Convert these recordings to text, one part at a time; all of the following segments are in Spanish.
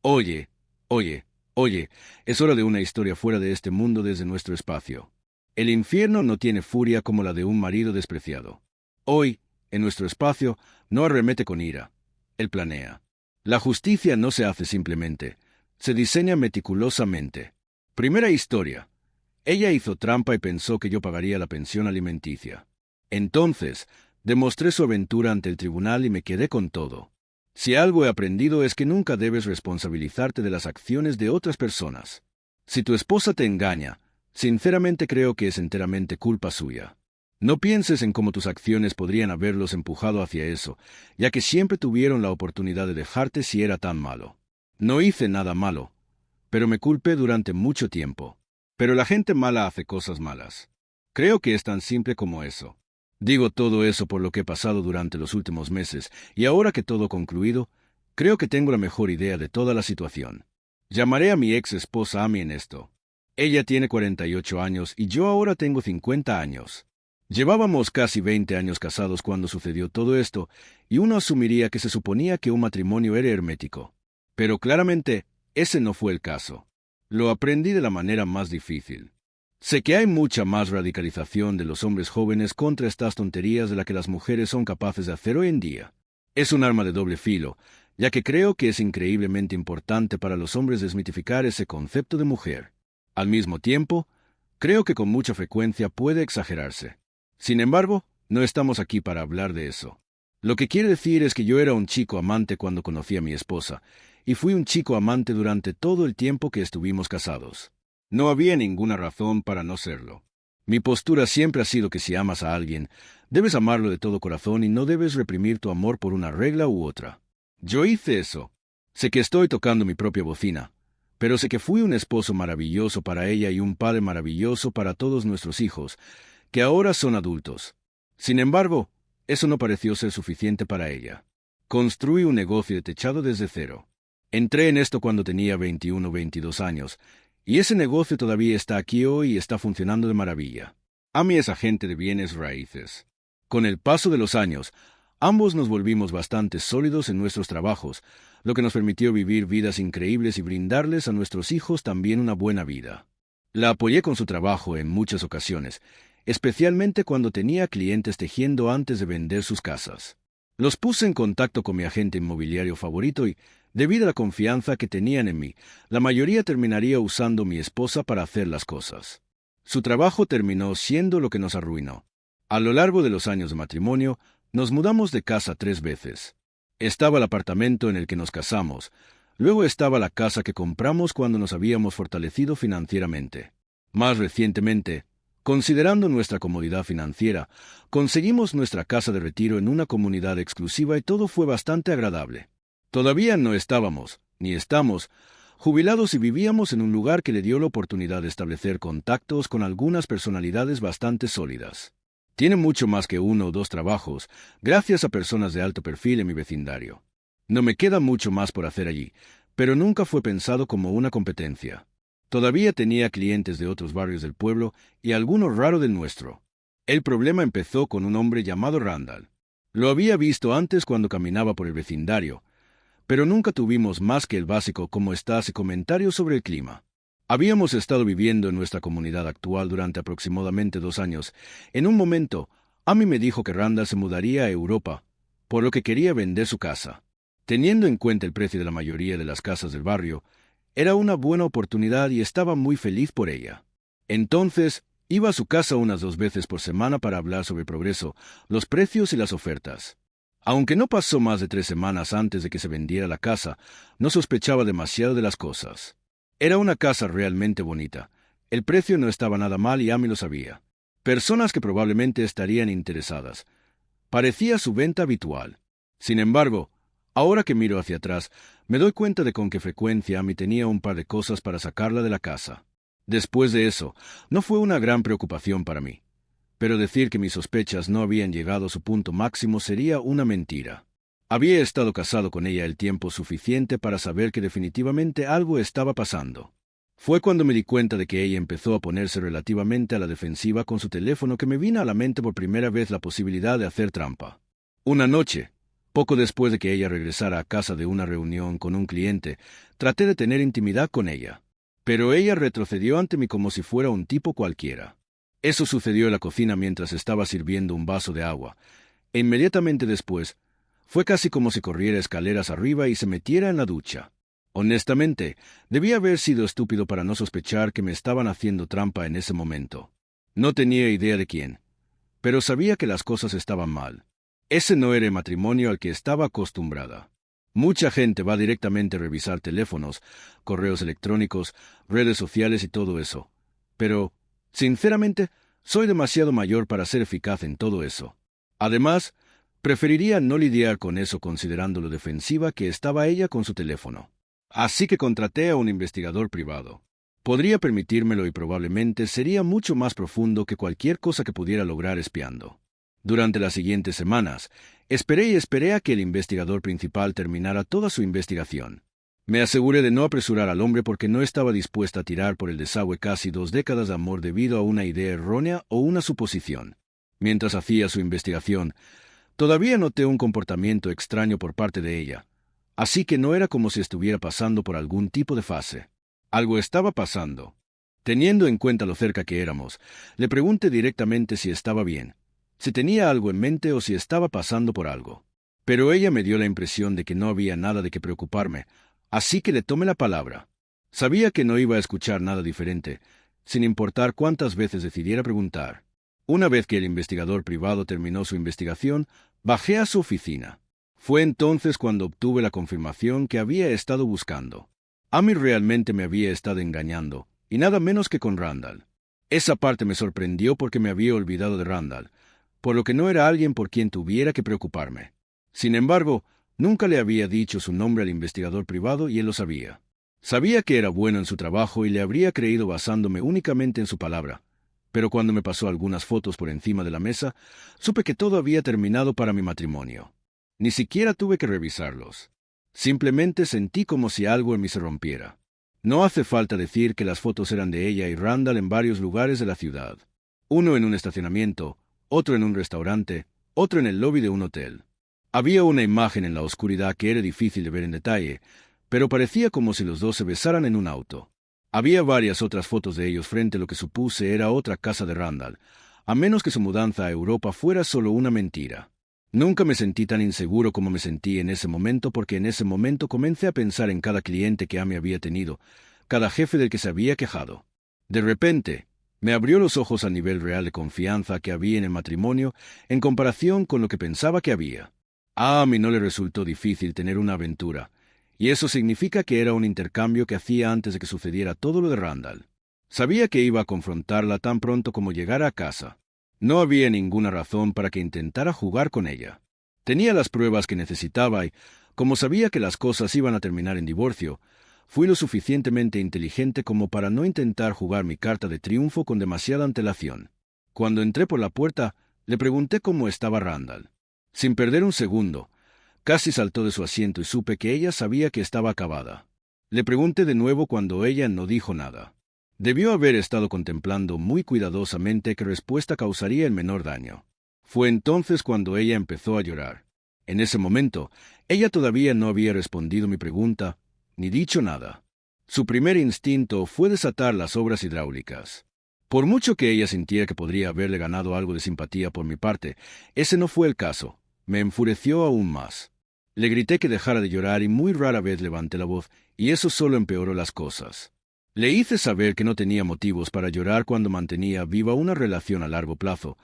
Oye, oye, es hora de una historia fuera de este mundo desde nuestro espacio. El infierno no tiene furia como la de un marido despreciado. Hoy, en nuestro espacio, no arremete con ira. Él planea. La justicia no se hace simplemente, se diseña meticulosamente. Primera historia. Ella hizo trampa y pensó que yo pagaría la pensión alimenticia. Entonces, demostré su aventura ante el tribunal y me quedé con todo. Si algo he aprendido es que nunca debes responsabilizarte de las acciones de otras personas. Si tu esposa te engaña, sinceramente creo que es enteramente culpa suya. No pienses en cómo tus acciones podrían haberlos empujado hacia eso, ya que siempre tuvieron la oportunidad de dejarte si era tan malo. No hice nada malo, pero me culpé durante mucho tiempo. Pero la gente mala hace cosas malas. Creo que es tan simple como eso. Digo todo eso por lo que he pasado durante los últimos meses, y ahora que todo concluido, creo que tengo la mejor idea de toda la situación. Llamaré a mi ex esposa Amy en esto. Ella tiene 48 años y yo ahora tengo 50 años. Llevábamos casi 20 años casados cuando sucedió todo esto, y uno asumiría que se suponía que un matrimonio era hermético. Pero claramente, ese no fue el caso. Lo aprendí de la manera más difícil. Sé que hay mucha más radicalización de los hombres jóvenes contra estas tonterías de la que las mujeres son capaces de hacer hoy en día. Es un arma de doble filo, ya que creo que es increíblemente importante para los hombres desmitificar ese concepto de mujer. Al mismo tiempo, creo que con mucha frecuencia puede exagerarse. Sin embargo, no estamos aquí para hablar de eso. Lo que quiere decir es que yo era un chico amante cuando conocí a mi esposa, y fui un chico amante durante todo el tiempo que estuvimos casados. No había ninguna razón para no serlo. Mi postura siempre ha sido que si amas a alguien, debes amarlo de todo corazón y no debes reprimir tu amor por una regla u otra. Yo hice eso. Sé que estoy tocando mi propia bocina, pero sé que fui un esposo maravilloso para ella y un padre maravilloso para todos nuestros hijos, que ahora son adultos. Sin embargo, eso no pareció ser suficiente para ella. Construí un negocio de techado desde cero. Entré en esto cuando tenía 21 o 22 años, y ese negocio todavía está aquí hoy y está funcionando de maravilla. Amy es agente de bienes raíces. Con el paso de los años, ambos nos volvimos bastante sólidos en nuestros trabajos, lo que nos permitió vivir vidas increíbles y brindarles a nuestros hijos también una buena vida. La apoyé con su trabajo en muchas ocasiones, especialmente cuando tenía clientes tejiendo antes de vender sus casas. Los puse en contacto con mi agente inmobiliario favorito y, debido a la confianza que tenían en mí, la mayoría terminaría usando mi esposa para hacer las cosas. Su trabajo terminó siendo lo que nos arruinó. A lo largo de los años de matrimonio, nos mudamos de casa 3 veces. Estaba el apartamento en el que nos casamos, luego estaba la casa que compramos cuando nos habíamos fortalecido financieramente. Más recientemente, considerando nuestra comodidad financiera, conseguimos nuestra casa de retiro en una comunidad exclusiva y todo fue bastante agradable. Todavía no estábamos, ni estamos, jubilados y vivíamos en un lugar que le dio la oportunidad de establecer contactos con algunas personalidades bastante sólidas. Tiene mucho más que 1 o 2 trabajos, gracias a personas de alto perfil en mi vecindario. No me queda mucho más por hacer allí, pero nunca fue pensado como una competencia. Todavía tenía clientes de otros barrios del pueblo y alguno raro del nuestro. El problema empezó con un hombre llamado Randall. Lo había visto antes cuando caminaba por el vecindario, pero nunca tuvimos más que el básico «¿Cómo estás?» y comentarios sobre el clima. Habíamos estado viviendo en nuestra comunidad actual durante aproximadamente 2 años. En un momento, Amy me dijo que Randall se mudaría a Europa, por lo que quería vender su casa. Teniendo en cuenta el precio de la mayoría de las casas del barrio, era una buena oportunidad y estaba muy feliz por ella. Entonces, iba a su casa unas 2 veces por semana para hablar sobre el progreso, los precios y las ofertas. Aunque no pasó más de 3 semanas antes de que se vendiera la casa, no sospechaba demasiado de las cosas. Era una casa realmente bonita. El precio no estaba nada mal y Amy lo sabía. Personas que probablemente estarían interesadas. Parecía su venta habitual. Sin embargo, ahora que miro hacia atrás, me doy cuenta de con qué frecuencia Amy tenía un par de cosas para sacarla de la casa. Después de eso, no fue una gran preocupación para mí. Pero decir que mis sospechas no habían llegado a su punto máximo sería una mentira. Había estado casado con ella el tiempo suficiente para saber que definitivamente algo estaba pasando. Fue cuando me di cuenta de que ella empezó a ponerse relativamente a la defensiva con su teléfono que me vino a la mente por primera vez la posibilidad de hacer trampa. Una noche, Poco después de que ella regresara a casa de una reunión con un cliente, traté de tener intimidad con ella. Pero ella retrocedió ante mí como si fuera un tipo cualquiera. Eso sucedió en la cocina mientras estaba sirviendo un vaso de agua, e inmediatamente después, fue casi como si corriera escaleras arriba y se metiera en la ducha. Honestamente, debía haber sido estúpido para no sospechar que me estaban haciendo trampa en ese momento. No tenía idea de quién, pero sabía que las cosas estaban mal. Ese no era el matrimonio al que estaba acostumbrada. Mucha gente va directamente a revisar teléfonos, correos electrónicos, redes sociales y todo eso. Pero, sinceramente, soy demasiado mayor para ser eficaz en todo eso. Además, preferiría no lidiar con eso considerando lo defensiva que estaba ella con su teléfono. Así que contraté a un investigador privado. Podría permitírmelo y probablemente sería mucho más profundo que cualquier cosa que pudiera lograr espiando. Durante las siguientes semanas, esperé y esperé a que el investigador principal terminara toda su investigación. Me aseguré de no apresurar al hombre porque no estaba dispuesta a tirar por el desagüe casi 2 décadas de amor debido a una idea errónea o una suposición. Mientras hacía su investigación, todavía noté un comportamiento extraño por parte de ella, así que no era como si estuviera pasando por algún tipo de fase. Algo estaba pasando. Teniendo en cuenta lo cerca que éramos, le pregunté directamente si estaba bien, si tenía algo en mente o si estaba pasando por algo. Pero ella me dio la impresión de que no había nada de qué preocuparme, así que le tomé la palabra. Sabía que no iba a escuchar nada diferente, sin importar cuántas veces decidiera preguntar. Una vez que el investigador privado terminó su investigación, bajé a su oficina. Fue entonces cuando obtuve la confirmación que había estado buscando. Amy realmente me había estado engañando, y nada menos que con Randall. Esa parte me sorprendió porque me había olvidado de Randall, por lo que no era alguien por quien tuviera que preocuparme. Sin embargo, nunca le había dicho su nombre al investigador privado y él lo sabía. Sabía que era bueno en su trabajo y le habría creído basándome únicamente en su palabra. Pero cuando me pasó algunas fotos por encima de la mesa, supe que todo había terminado para mi matrimonio. Ni siquiera tuve que revisarlos. Simplemente sentí como si algo en mí se rompiera. No hace falta decir que las fotos eran de ella y Randall en varios lugares de la ciudad. Uno en un estacionamiento, otro en un restaurante, otro en el lobby de un hotel. Había una imagen en la oscuridad que era difícil de ver en detalle, pero parecía como si los dos se besaran en un auto. Había varias otras fotos de ellos frente a lo que supuse era otra casa de Randall, a menos que su mudanza a Europa fuera solo una mentira. Nunca me sentí tan inseguro como me sentí en ese momento porque en ese momento comencé a pensar en cada cliente que Amy había tenido, cada jefe del que se había quejado. De repente, me abrió los ojos al nivel real de confianza que había en el matrimonio en comparación con lo que pensaba que había. A Amy no le resultó difícil tener una aventura, y eso significa que era un intercambio que hacía antes de que sucediera todo lo de Randall. Sabía que iba a confrontarla tan pronto como llegara a casa. No había ninguna razón para que intentara jugar con ella. Tenía las pruebas que necesitaba y, como sabía que las cosas iban a terminar en divorcio, fui lo suficientemente inteligente como para no intentar jugar mi carta de triunfo con demasiada antelación. Cuando entré por la puerta, le pregunté cómo estaba Randall. Sin perder un segundo, casi saltó de su asiento y supe que ella sabía que estaba acabada. Le pregunté de nuevo cuando ella no dijo nada. Debió haber estado contemplando muy cuidadosamente qué respuesta causaría el menor daño. Fue entonces cuando ella empezó a llorar. En ese momento, ella todavía no había respondido mi pregunta, ni dicho nada. Su primer instinto fue desatar las obras hidráulicas. Por mucho que ella sintiera que podría haberle ganado algo de simpatía por mi parte, ese no fue el caso. Me enfureció aún más. Le grité que dejara de llorar y muy rara vez levanté la voz, y eso solo empeoró las cosas. Le hice saber que no tenía motivos para llorar cuando mantenía viva una relación a largo plazo,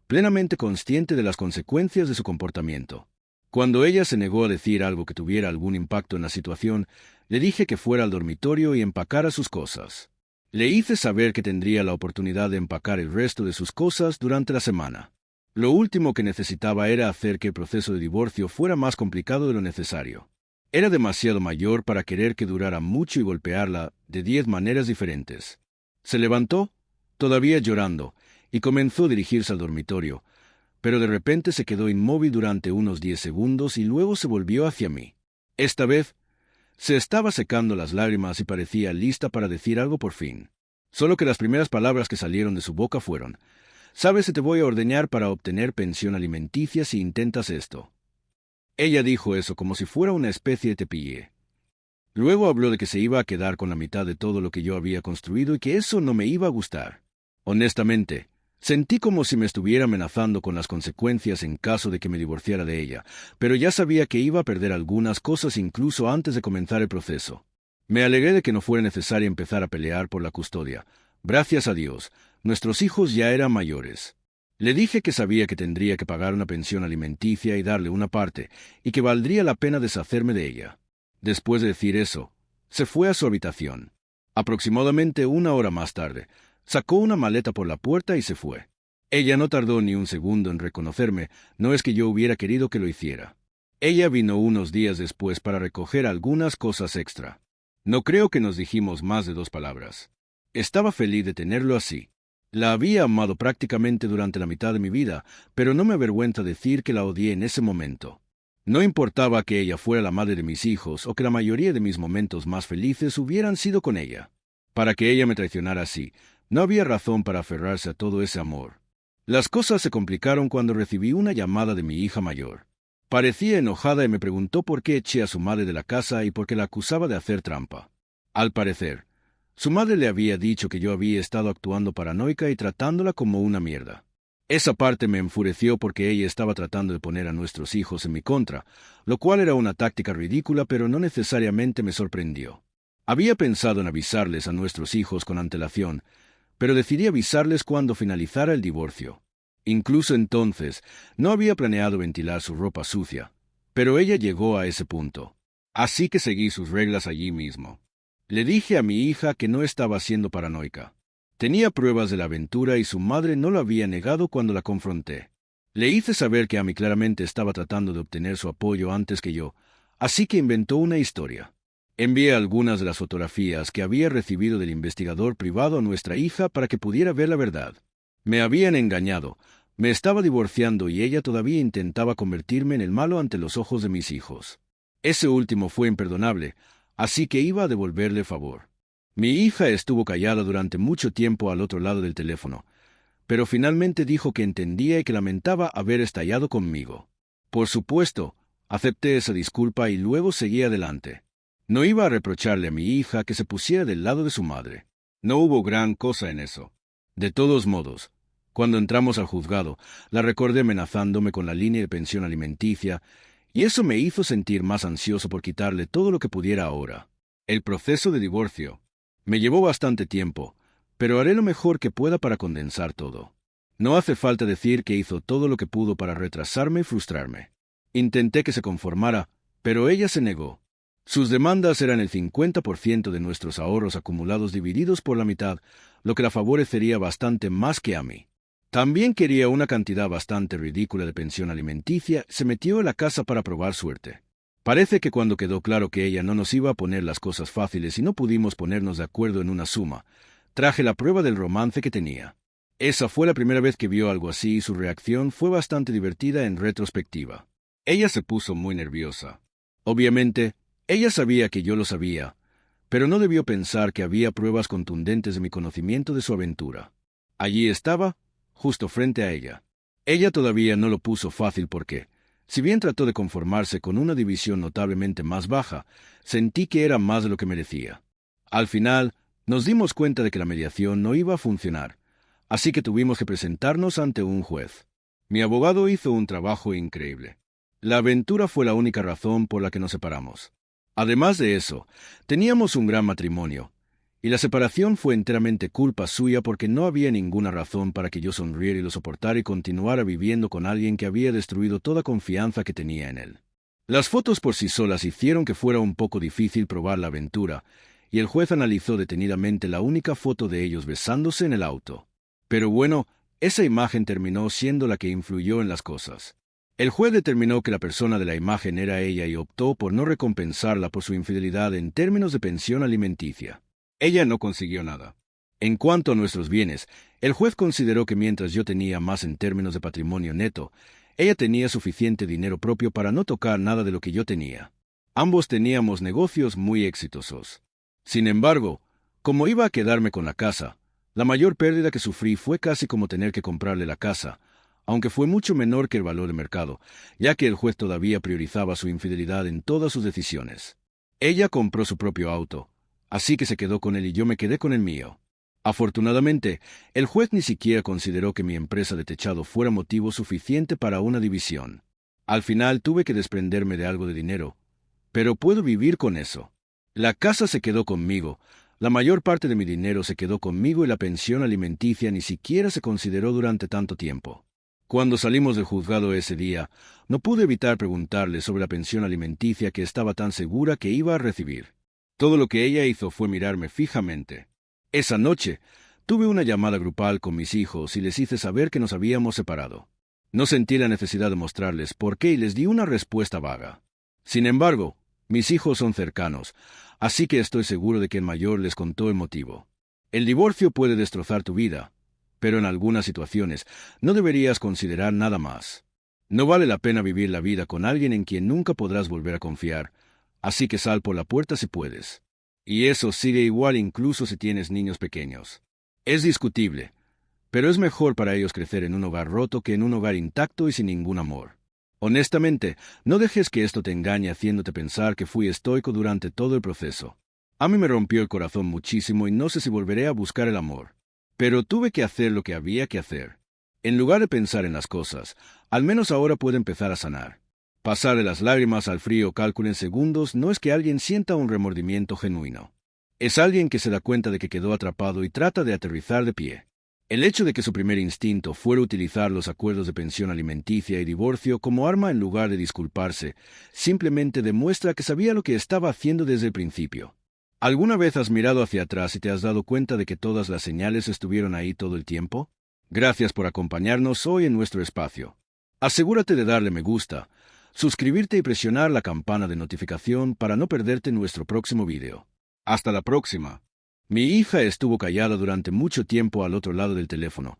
plenamente consciente de las consecuencias de su comportamiento. Cuando ella se negó a decir algo que tuviera algún impacto en la situación, le dije que fuera al dormitorio y empacara sus cosas. Le hice saber que tendría la oportunidad de empacar el resto de sus cosas durante la semana. Lo último que necesitaba era hacer que el proceso de divorcio fuera más complicado de lo necesario. Era demasiado mayor para querer que durara mucho y golpearla de 10 maneras diferentes. Se levantó, todavía llorando, y comenzó a dirigirse al dormitorio, pero de repente se quedó inmóvil durante unos 10 segundos y luego se volvió hacia mí. Esta vez, se estaba secando las lágrimas y parecía lista para decir algo por fin. Solo que las primeras palabras que salieron de su boca fueron: «Sabes, te voy a ordeñar para obtener pensión alimenticia si intentas esto». Ella dijo eso como si fuera una especie de tepille. Luego habló de que se iba a quedar con la mitad de todo lo que yo había construido y que eso no me iba a gustar. Honestamente, sentí como si me estuviera amenazando con las consecuencias en caso de que me divorciara de ella, pero ya sabía que iba a perder algunas cosas incluso antes de comenzar el proceso. Me alegré de que no fuera necesario empezar a pelear por la custodia. Gracias a Dios, nuestros hijos ya eran mayores. Le dije que sabía que tendría que pagar una pensión alimenticia y darle una parte, y que valdría la pena deshacerme de ella. Después de decir eso, se fue a su habitación. Aproximadamente una hora más tarde, sacó una maleta por la puerta y se fue. Ella no tardó ni un segundo en reconocerme, no es que yo hubiera querido que lo hiciera. Ella vino unos días después para recoger algunas cosas extra. No creo que nos dijimos más de 2 palabras. Estaba feliz de tenerlo así. La había amado prácticamente durante la mitad de mi vida, pero no me avergüenza decir que la odié en ese momento. No importaba que ella fuera la madre de mis hijos o que la mayoría de mis momentos más felices hubieran sido con ella. Para que ella me traicionara así, no había razón para aferrarse a todo ese amor. Las cosas se complicaron cuando recibí una llamada de mi hija mayor. Parecía enojada y me preguntó por qué eché a su madre de la casa y por qué la acusaba de hacer trampa. Al parecer, su madre le había dicho que yo había estado actuando paranoica y tratándola como una mierda. Esa parte me enfureció porque ella estaba tratando de poner a nuestros hijos en mi contra, lo cual era una táctica ridícula pero no necesariamente me sorprendió. Había pensado en avisarles a nuestros hijos con antelación, pero decidí avisarles cuando finalizara el divorcio. Incluso entonces, no había planeado ventilar su ropa sucia, pero ella llegó a ese punto. Así que seguí sus reglas allí mismo. Le dije a mi hija que no estaba siendo paranoica. Tenía pruebas de la aventura y su madre no lo había negado cuando la confronté. Le hice saber que Amy claramente estaba tratando de obtener su apoyo antes que yo, así que inventó una historia. Envié algunas de las fotografías que había recibido del investigador privado a nuestra hija para que pudiera ver la verdad. Me habían engañado, me estaba divorciando y ella todavía intentaba convertirme en el malo ante los ojos de mis hijos. Ese último fue imperdonable, así que iba a devolverle favor. Mi hija estuvo callada durante mucho tiempo al otro lado del teléfono, pero finalmente dijo que entendía y que lamentaba haber estallado conmigo. Por supuesto, acepté esa disculpa y luego seguí adelante. No iba a reprocharle a mi hija que se pusiera del lado de su madre. No hubo gran cosa en eso. De todos modos, cuando entramos al juzgado, la recordé amenazándome con la línea de pensión alimenticia, y eso me hizo sentir más ansioso por quitarle todo lo que pudiera ahora. El proceso de divorcio me llevó bastante tiempo, pero haré lo mejor que pueda para condensar todo. No hace falta decir que hizo todo lo que pudo para retrasarme y frustrarme. Intenté que se conformara, pero ella se negó. Sus demandas eran el 50% de nuestros ahorros acumulados divididos por la mitad, lo que la favorecería bastante más que a mí. También quería una cantidad bastante ridícula de pensión alimenticia, se metió en la casa para probar suerte. Parece que cuando quedó claro que ella no nos iba a poner las cosas fáciles y no pudimos ponernos de acuerdo en una suma, traje la prueba del romance que tenía. Esa fue la primera vez que vio algo así y su reacción fue bastante divertida en retrospectiva. Ella se puso muy nerviosa. Obviamente, ella sabía que yo lo sabía, pero no debió pensar que había pruebas contundentes de mi conocimiento de su aventura. Allí estaba, justo frente a ella. Ella todavía no lo puso fácil porque, si bien trató de conformarse con una división notablemente más baja, sentí que era más de lo que merecía. Al final, nos dimos cuenta de que la mediación no iba a funcionar, así que tuvimos que presentarnos ante un juez. Mi abogado hizo un trabajo increíble. La aventura fue la única razón por la que nos separamos. Además de eso, teníamos un gran matrimonio, y la separación fue enteramente culpa suya porque no había ninguna razón para que yo sonriera y lo soportara y continuara viviendo con alguien que había destruido toda confianza que tenía en él. Las fotos por sí solas hicieron que fuera un poco difícil probar la aventura, y el juez analizó detenidamente la única foto de ellos besándose en el auto. Pero bueno, esa imagen terminó siendo la que influyó en las cosas. El juez determinó que la persona de la imagen era ella y optó por no recompensarla por su infidelidad en términos de pensión alimenticia. Ella no consiguió nada. En cuanto a nuestros bienes, el juez consideró que mientras yo tenía más en términos de patrimonio neto, ella tenía suficiente dinero propio para no tocar nada de lo que yo tenía. Ambos teníamos negocios muy exitosos. Sin embargo, como iba a quedarme con la casa, la mayor pérdida que sufrí fue casi como tener que comprarle la casa, aunque fue mucho menor que el valor de mercado, ya que el juez todavía priorizaba su infidelidad en todas sus decisiones. Ella compró su propio auto, así que se quedó con él y yo me quedé con el mío. Afortunadamente, el juez ni siquiera consideró que mi empresa de techado fuera motivo suficiente para una división. Al final tuve que desprenderme de algo de dinero, pero puedo vivir con eso. La casa se quedó conmigo, la mayor parte de mi dinero se quedó conmigo y la pensión alimenticia ni siquiera se consideró durante tanto tiempo. Cuando salimos del juzgado ese día, no pude evitar preguntarle sobre la pensión alimenticia que estaba tan segura que iba a recibir. Todo lo que ella hizo fue mirarme fijamente. Esa noche, tuve una llamada grupal con mis hijos y les hice saber que nos habíamos separado. No sentí la necesidad de mostrarles por qué y les di una respuesta vaga. Sin embargo, mis hijos son cercanos, así que estoy seguro de que el mayor les contó el motivo. El divorcio puede destrozar tu vida, pero en algunas situaciones no deberías considerar nada más. No vale la pena vivir la vida con alguien en quien nunca podrás volver a confiar, así que sal por la puerta si puedes. Y eso sigue igual incluso si tienes niños pequeños. Es discutible, pero es mejor para ellos crecer en un hogar roto que en un hogar intacto y sin ningún amor. Honestamente, no dejes que esto te engañe haciéndote pensar que fui estoico durante todo el proceso. A mí me rompió el corazón muchísimo y no sé si volveré a buscar el amor. Pero tuve que hacer lo que había que hacer. En lugar de pensar en las cosas, al menos ahora puedo empezar a sanar. Pasarle las lágrimas al frío cálculo en segundos no es que alguien sienta un remordimiento genuino. Es alguien que se da cuenta de que quedó atrapado y trata de aterrizar de pie. El hecho de que su primer instinto fuera utilizar los acuerdos de pensión alimenticia y divorcio como arma en lugar de disculparse, simplemente demuestra que sabía lo que estaba haciendo desde el principio. ¿Alguna vez has mirado hacia atrás y te has dado cuenta de que todas las señales estuvieron ahí todo el tiempo? Gracias por acompañarnos hoy en nuestro espacio. Asegúrate de darle me gusta, suscribirte y presionar la campana de notificación para no perderte nuestro próximo video. Hasta la próxima. Mi hija estuvo callada durante mucho tiempo al otro lado del teléfono,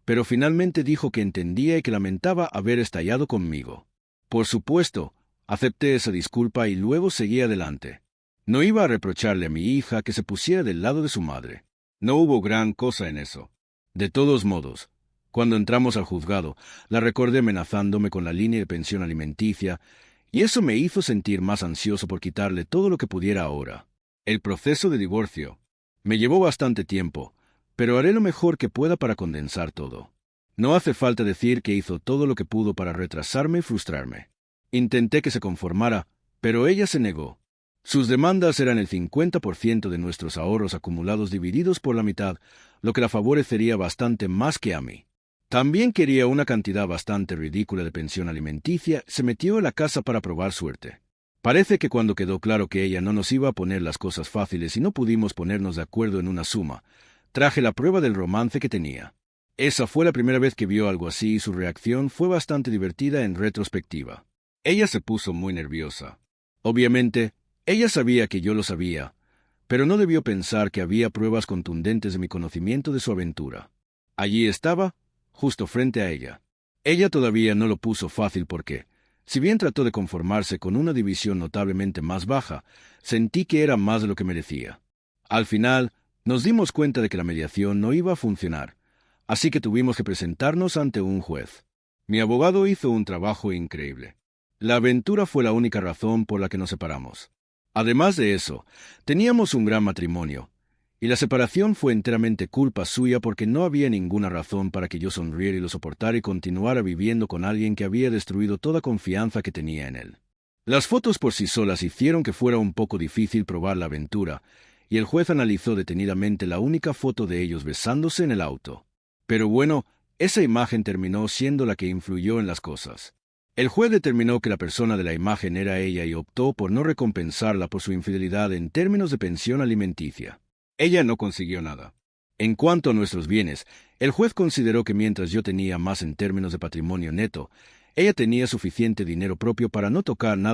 pero finalmente dijo que entendía y que lamentaba haber estallado conmigo. Por supuesto, acepté esa disculpa y luego seguí adelante. No iba a reprocharle a mi hija que se pusiera del lado de su madre. No hubo gran cosa en eso. De todos modos, cuando entramos al juzgado, la recordé amenazándome con la línea de pensión alimenticia, y eso me hizo sentir más ansioso por quitarle todo lo que pudiera ahora. El proceso de divorcio me llevó bastante tiempo, pero haré lo mejor que pueda para condensar todo. No hace falta decir que hizo todo lo que pudo para retrasarme y frustrarme. Intenté que se conformara, pero ella se negó. Sus demandas eran el 50% de nuestros ahorros acumulados divididos por la mitad, lo que la favorecería bastante más que a mí. También quería una cantidad bastante ridícula de pensión alimenticia, se metió a la casa para probar suerte. Parece que cuando quedó claro que ella no nos iba a poner las cosas fáciles y no pudimos ponernos de acuerdo en una suma, traje la prueba del romance que tenía. Esa fue la primera vez que vio algo así y su reacción fue bastante divertida en retrospectiva. Ella se puso muy nerviosa. Obviamente, ella sabía que yo lo sabía, pero no debió pensar que había pruebas contundentes de mi conocimiento de su aventura. Allí estaba, justo frente a ella. Ella todavía no lo puso fácil porque, si bien trató de conformarse con una división notablemente más baja, sentí que era más de lo que merecía. Al final, nos dimos cuenta de que la mediación no iba a funcionar, así que tuvimos que presentarnos ante un juez. Mi abogado hizo un trabajo increíble. La aventura fue la única razón por la que nos separamos. Además de eso, teníamos un gran matrimonio, y la separación fue enteramente culpa suya porque no había ninguna razón para que yo sonriera y lo soportara y continuara viviendo con alguien que había destruido toda confianza que tenía en él. Las fotos por sí solas hicieron que fuera un poco difícil probar la aventura, y el juez analizó detenidamente la única foto de ellos besándose en el auto. Pero bueno, esa imagen terminó siendo la que influyó en las cosas. El juez determinó que la persona de la imagen era ella y optó por no recompensarla por su infidelidad en términos de pensión alimenticia. Ella no consiguió nada. En cuanto a nuestros bienes, el juez consideró que mientras yo tenía más en términos de patrimonio neto, ella tenía suficiente dinero propio para no tocar nada